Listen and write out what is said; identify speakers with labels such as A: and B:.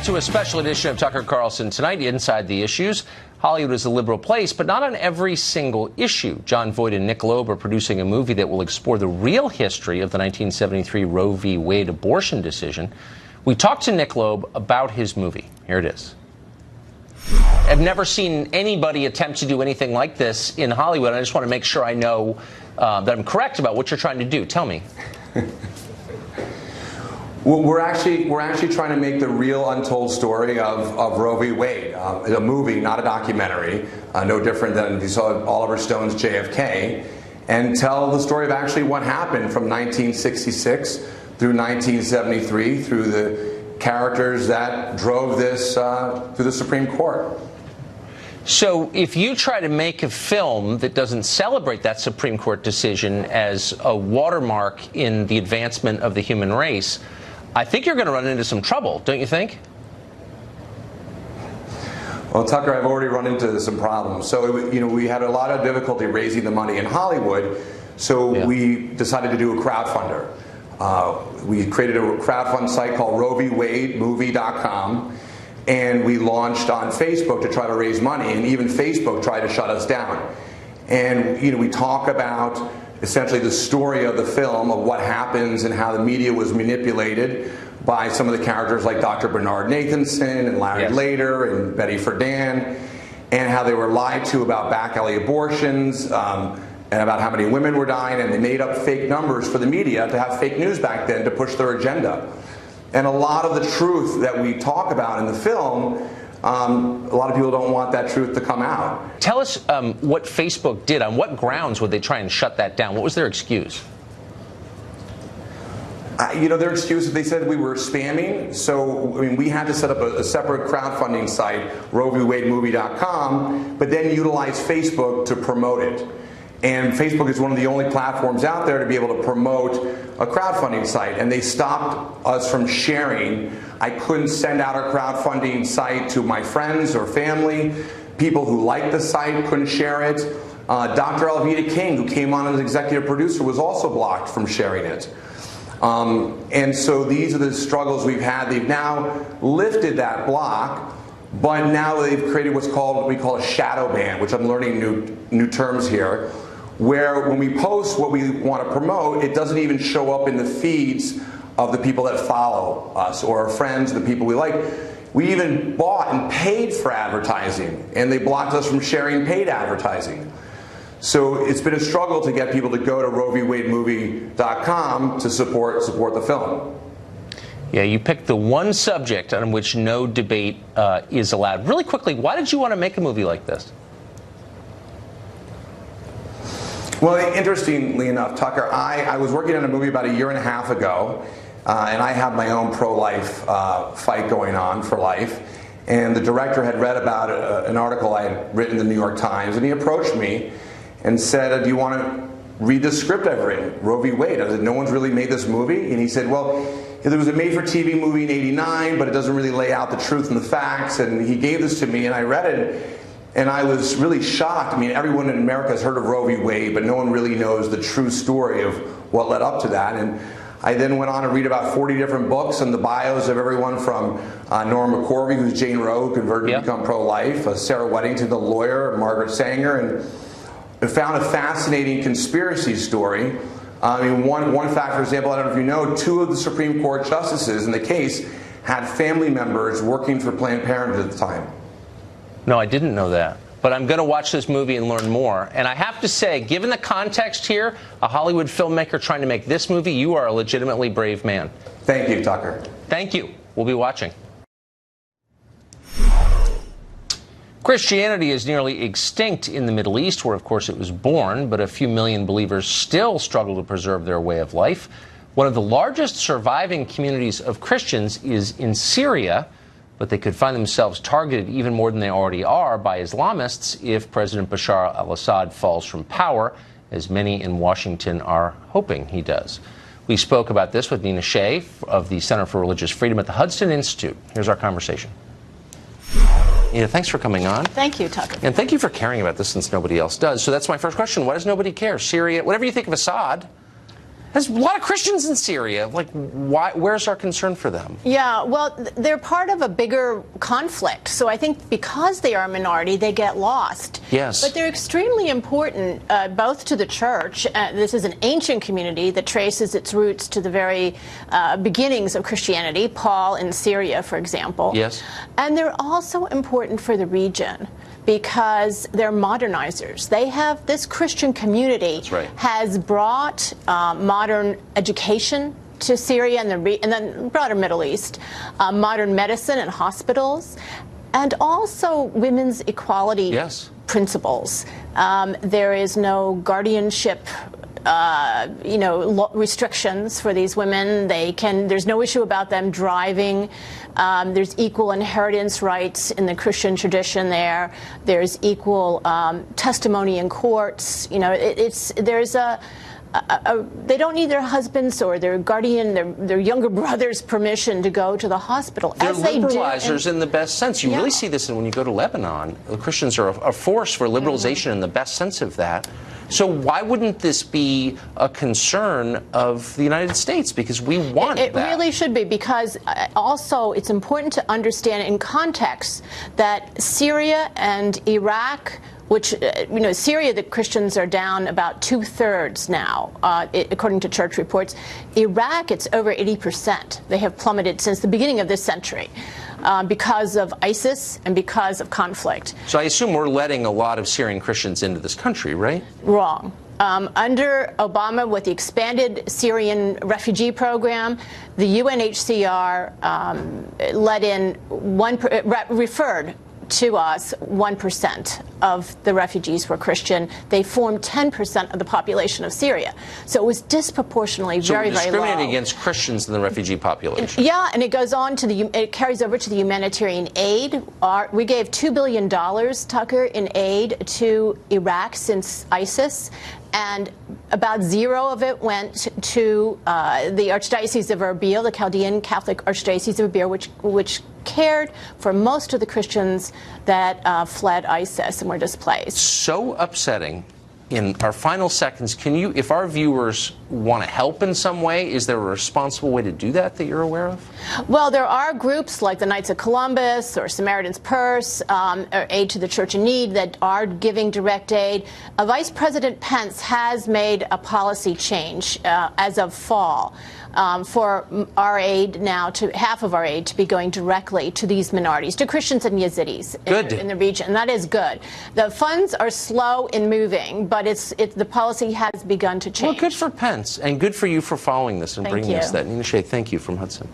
A: back to a special edition of Tucker Carlson Tonight, Inside the Issues. Hollywood is a liberal place, but not on every single issue. John Voight and Nick Loeb are producing a movie that will explore the real history of the 1973 Roe v. Wade abortion decision. We talked to Nick Loeb about his movie. Here it is. I've never seen anybody attempt to do anything like this in Hollywood. I just want to make sure I know that I'm correct about what you're trying to do. Tell me.
B: Well, we're actually trying to make the real untold story of Roe v. Wade, a movie, not a documentary, no different than if you saw Oliver Stone's JFK, and tell the story of actually what happened from 1966 through 1973 through the characters that drove this through the Supreme Court.
A: So if you try to make a film that doesn't celebrate that Supreme Court decision as a watermark in the advancement of the human race, I think you're going to run into some trouble, don't you think?
B: Well, Tucker, I've already run into some problems. So, we had a lot of difficulty raising the money in Hollywood, so we decided to do a crowdfunder. We created a crowdfund site called RoeVWadeMovie.com, and we launched on Facebook to try to raise money, and even Facebook tried to shut us down. And, we talk about essentially the story of the film, of what happens and how the media was manipulated by some of the characters like Dr. Bernard Nathanson and Larry Lader and Betty Friedan, and how they were lied to about back alley abortions and about how many women were dying, and they made up fake numbers for the media to have fake news back then to push their agenda. And a lot of the truth that we talk about in the film, a lot of people don't want that truth to come out.
A: Tell us what Facebook did. On what grounds would they try and shut that down? What was their excuse?
B: Their excuse is they said we were spamming. So, we had to set up a separate crowdfunding site, RoeVWadeMovie.com, but then utilize Facebook to promote it. And Facebook is one of the only platforms out there to be able to promote a crowdfunding site. And they stopped us from sharing. I couldn't send out our crowdfunding site to my friends or family. People who liked the site couldn't share it. Dr. Alveda King, who came on as executive producer, was also blocked from sharing it. And so these are the struggles we've had. They've now lifted that block, but now they've created what we call a shadow ban, which I'm learning new terms here, where when we post what we want to promote, it doesn't even show up in the feeds of the people that follow us or our friends, the people we like. We even bought and paid for advertising, and they blocked us from sharing paid advertising. So it's been a struggle to get people to go to RoeVWadeMovie.com to support the film.
A: Yeah, you picked the one subject on which no debate is allowed. Really quickly, why did you want to make a movie like this?
B: Well, interestingly enough, Tucker, I was working on a movie about a year and a half ago, and I have my own pro-life fight going on for life. And the director had read about an article I had written in the New York Times, and he approached me and said, do you want to read the script I've written, Roe v. Wade? I said, no one's really made this movie. And he said, well, there was a made-for-TV movie in '89, but it doesn't really lay out the truth and the facts. And he gave this to me, and I read it. And I was really shocked. Everyone in America has heard of Roe v. Wade, but no one really knows the true story of what led up to that. And I then went on to read about 40 different books and the bios of everyone from Norma McCorvey, who's Jane Roe, who converted to become pro-life, Sarah Weddington, the lawyer, Margaret Sanger, and found a fascinating conspiracy story. One fact, for example, I don't know if you know, 2 of the Supreme Court justices in the case had family members working for Planned Parenthood at the time.
A: No, I didn't know that. But I'm going to watch this movie and learn more. And I have to say, given the context here, a Hollywood filmmaker trying to make this movie, you are a legitimately brave man.
B: Thank you, Tucker.
A: Thank you. We'll be watching. Christianity is nearly extinct in the Middle East, where, of course, it was born, but a few million believers still struggle to preserve their way of life. One of the largest surviving communities of Christians is in Syria, but they could find themselves targeted even more than they already are by Islamists if President Bashar al-Assad falls from power, as many in Washington are hoping he does. We spoke about this with Nina Shea of the Center for Religious Freedom at the Hudson Institute. Here's our conversation. Nina, thanks for coming on.
C: Thank you, Tucker.
A: And thank you for caring about this, since nobody else does. So that's my first question. Why does nobody care? Syria, whatever you think of Assad. There's a lot of Christians in Syria. Like, why? Where's our concern for them?
C: Yeah, well, they're part of a bigger conflict. So I think because they are a minority, they get lost.
A: Yes.
C: But they're extremely important, both to the church. This is an ancient community that traces its roots to the very beginnings of Christianity, Paul in Syria, for example.
A: Yes.
C: And they're also important for the region, because they're modernizers. They have, this Christian community has brought modern education to Syria and the broader Middle East, modern medicine and hospitals, and also women's equality principles. There is no guardianship restrictions for these women. There's no issue about them driving. There's equal inheritance rights in the Christian tradition there. There's equal testimony in courts. They don't need their husbands or their guardian, their younger brother's permission to go to the hospital.
A: They're liberalizers in the best sense. You really see this when you go to Lebanon. The Christians are a force for liberalization in the best sense of that. So why wouldn't this be a concern of the United States? Because we want that. It
C: really should be, because also it's important to understand in context that Syria and Iraq, which, Syria, the Christians are down about 2/3 now, according to church reports. Iraq, it's over 80%. They have plummeted since the beginning of this century because of ISIS and because of conflict.
A: So I assume we're letting a lot of Syrian Christians into this country, right?
C: Wrong. Under Obama, with the expanded Syrian refugee program, the UNHCR referred to us 1% of the refugees were Christian. They formed 10% of the population of Syria. So it was disproportionately very, very low.
A: So we're discriminating against Christians in the refugee population.
C: Yeah, and it goes on to it carries over to the humanitarian aid. We gave $2 billion, Tucker, in aid to Iraq since ISIS. And about zero of it went to the Archdiocese of Erbil, the Chaldean Catholic Archdiocese of Erbil, which cared for most of the Christians that fled ISIS and were displaced.
A: So upsetting. In our final seconds, can you, if our viewers want to help in some way, is there a responsible way to do that you're aware of?
C: Well, there are groups like the Knights of Columbus or Samaritan's Purse, or Aid to the Church in Need, that are giving direct aid. Vice President Pence has made a policy change as of fall for our aid now, to half of our aid to be going directly to these minorities, to Christians and Yazidis in the region. And that is good. The funds are slow in moving, but the policy has begun to change.
A: Well, good for Pence, and good for you for following this and bringing us that. Nina Shea, thank you from Hudson.